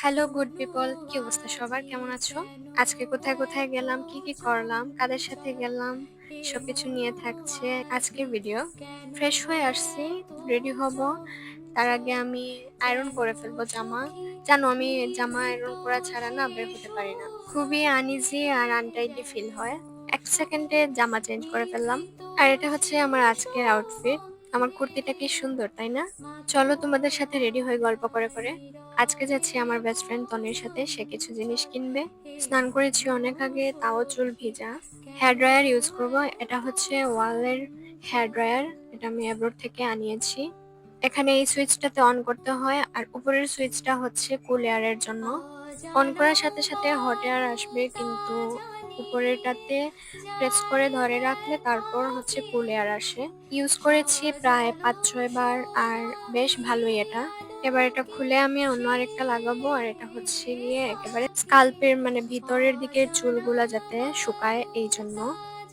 Hello good people, কি অবস্থা সবার? কেমন আছো? আজকে কোথায় কোথায় গেলাম, কি কি করলাম, কাদের সাথে গেলাম, সবকিছু নিয়ে থাকছে আজকের ভিডিও। ফ্রেশ হয়ে আসছি, রেডি হব। তার আগে আমি আয়রন করে ফেলবো জামা। জানো আমি জামা আয়রন করা ছাড়া না বের হতে পারি না, খুবই আনইজি আর আনটাইডি ফিল হয়। এক সেকেন্ডে জামা চেঞ্জ করে ফেললাম। আর এটা হচ্ছে আমার আজকের আউটফিট। আমার কুর্তিটা কি সুন্দর, তাই না? চলো তোমাদের সাথে রেডি হয়ে গল্প করে করে। আজকে যাচ্ছি আমার বেস্ট ফ্রেন্ড তনির সাথে, সে কিছু জিনিস কিনবে। স্নান করেছি অনেক আগে, তাও চুল ভিজা। হেয়ার ড্রায়ার ইউজ করব। এটা হচ্ছে ওয়ালের হেয়ার ড্রায়ার, এটা আমি অ্যাব্রোড থেকে আনিয়েছি। এখানে এই সুইচটাতে অন করতে হয়, আর উপরের সুইচটা হচ্ছে কুল এয়ারের জন্য। অন করার সাথে সাথে হট এয়ার আসবে, কিন্তু উপরেরটাতে প্রেস করে ধরে রাখলে তারপর হচ্ছে কুল এয়ার আসে। ইউজ করেছি প্রায় 5-6 বার, আর বেশ ভালোই এটা। এবার এটা খুলে আমি অন্য আরেকটা লাগাবো, আর এটা হচ্ছে গিয়ে একেবারে স্কাল্পের মানে ভিতরের দিকের চুলগুলা যাতে শুকায়, এই জন্য।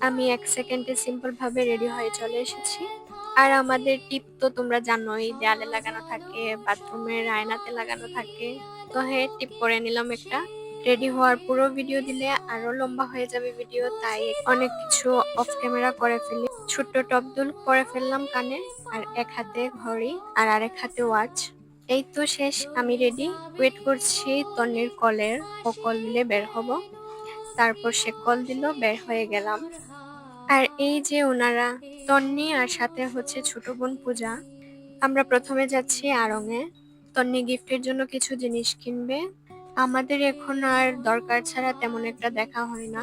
আমি 1 সেকেন্ডে সিম্পল ভাবে রেডি হয়ে চলে এসেছি। আর আমাদের টিপ তো তোমরা জানোই, দেয়ালে লাগানো থাকে, বাথরুমের আয়নাতে লাগানো থাকে। তো হ্যাঁ, টিপ করে নিলাম একটা। রেডি হওয়ার পুরো ভিডিও দিলে আরো লম্বা হয়ে যাবে ভিডিও, তাই অনেক কিছু অফ ক্যামেরা করে ফেলি। ছোট্ট টপ দুল পরে ফেললাম কানে, আর এক হাতে ঘড়ি আর আরেক হাতে ওয়াচ। এই তো শেষ, আমি রেডি। ওয়েট করছি তন্নির কলের, ও কল দিলে বের হব। তারপর সে কল দিল, বের হয়ে গেলাম। আর এই যে ওনারা, তন্নি আর সাথে হচ্ছে ছোট বোন পূজা। আমরা প্রথমে যাচ্ছি আড়ং-এ। তন্নি গিফটের জন্য কিছু জিনিস কিনবে। আমাদের এখন আর দরকার ছাড়া তেমন একটা দেখা হয় না,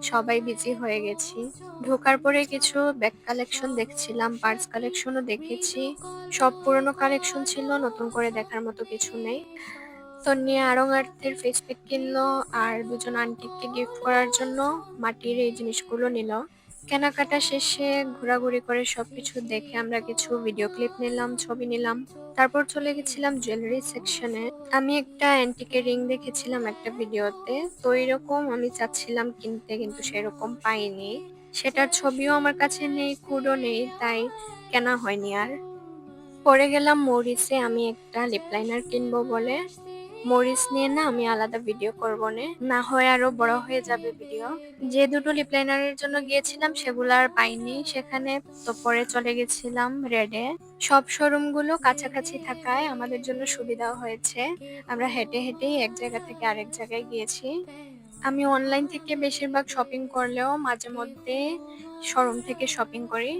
সবাই বিজি হয়ে গেছি। ঢোকার পরে কিছু ব্যাগ কালেকশন দেখছিলাম, পার্স কালেকশনও দেখেছি। সব পুরনো কালেকশন ছিল, নতুন করে দেখার মতো কিছু নেই। তন্নি আড়ং আর্টের ফেস প্যাক কিনলো, আর দুজন আন্টিকে গিফট করার জন্য মাটির এই জিনিসগুলো নিল। কেনাকাটা শেষে ঘোরাঘুরি করে সবকিছু দেখে আমরা কিছু ভিডিও ক্লিপ নিলাম, ছবি নিলাম। তারপর চলে গেছিলাম জুয়েলারি সেকশনে। আমি একটা অ্যান্টিকের রিং দেখেছিলাম একটা ভিডিওতে, তো এরকম আমি চাচ্ছিলাম কিনতে, কিন্তু সেরকম পাইনি। সেটার ছবিও আমার কাছে নেই, কোডও নেই, তাই কেনা হয়নি আর। পরে গেলাম মরিসে, আমি একটা লিপ লাইনার কিনবো বলে। মরিস নিয়ে না আমি আলাদা ভিডিও করবো নে, না হয় আরো বড় হয়ে যাবে ভিডিও। যে দুটো লিপ লাইনারের জন্য গিয়েছিলাম সেগুলো আর পাইনি সেখানে, তো পরে চলে গেছিলাম রেডে। সব শোরুম গুলো কাছাকাছি থাকায় আমাদের জন্য সুবিধা হয়েছে, আমরা হেঁটে হেঁটেই এক জায়গা থেকে আরেক জায়গায় গিয়েছি। আমি অনলাইন থেকে বেশিরভাগ শপিং করলেও মাঝে মধ্যে শোরুম থেকে শপিং করি।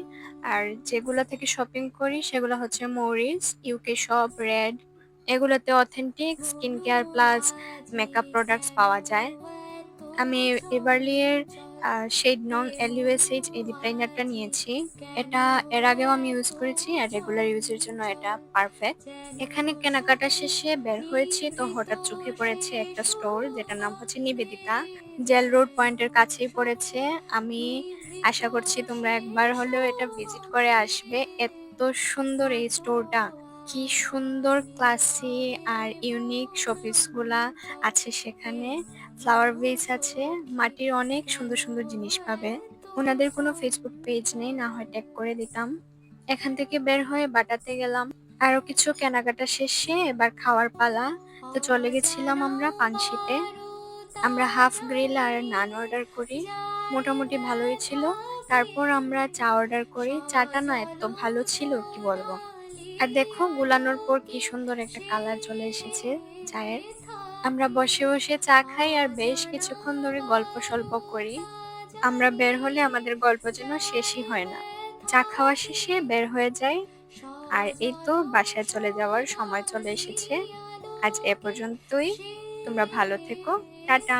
আর যেগুলো থেকে শপিং করি সেগুলো হচ্ছে মরিস, ইউকে শপ, রেড। এগুলোতে authentic skin care plus makeup products পাওয়া যায়। আমি এভারলিয়ের শেড নং LUSH এই লিপ লাইনারটা নিয়েছি। এটা এর আগেও আমি ইউজ করেছি, আর রেগুলার ইউজের জন্য এটা পারফেক্ট। এখানে কেনাকাটা শেষে বের হয়েছি, তো হঠাৎ চোখে পড়েছে একটা স্টোর, যেটার নাম হচ্ছে নিবেদিতা। জেল রোড পয়েন্টের কাছেই পড়েছে। আমি আশা করছি তোমরা একবার হলেও এটা ভিজিট করে আসবে। এত সুন্দর এই স্টোরটা, কি সুন্দর ক্লাসি আর ইউনিক শোপিস গুলা আছে সেখানে। ফ্লাওয়ার বেস আছে, মাটির অনেক সুন্দর সুন্দর জিনিস পাবে। ওনাদের কোনো ফেসবুক পেজ নেই, না হয় ট্যাগ করে দিতাম। এখান থেকে বের হয়ে বাটাতে গেলাম। আরো কিছু কেনাকাটা শেষে এবার খাওয়ার পালা। তো চলে গেছিলাম আমরা পানশিতে। আমরা হাফ গ্রিল আর নান অর্ডার করি, মোটামুটি ভালোই ছিল। তারপর আমরা চা অর্ডার করি, চাটা না এত ভালো ছিল কি বলবো। আর দেখো গুলানোর পর কি সুন্দর একটা কালার চলে এসেছে চায়ের। আমরা বসে বসে চা খাই আর বেশ কিছুক্ষণ ধরে গল্প সল্প করি। আমরা বের হলে আমাদের গল্প যেন শেষই হয় না। চা খাওয়া শেষে বের হয়ে যাই। আর এই তো বাসায় চলে যাওয়ার সময় চলে এসেছে। আজ এ পর্যন্তই। তোমরা ভালো থেকো। টাটা।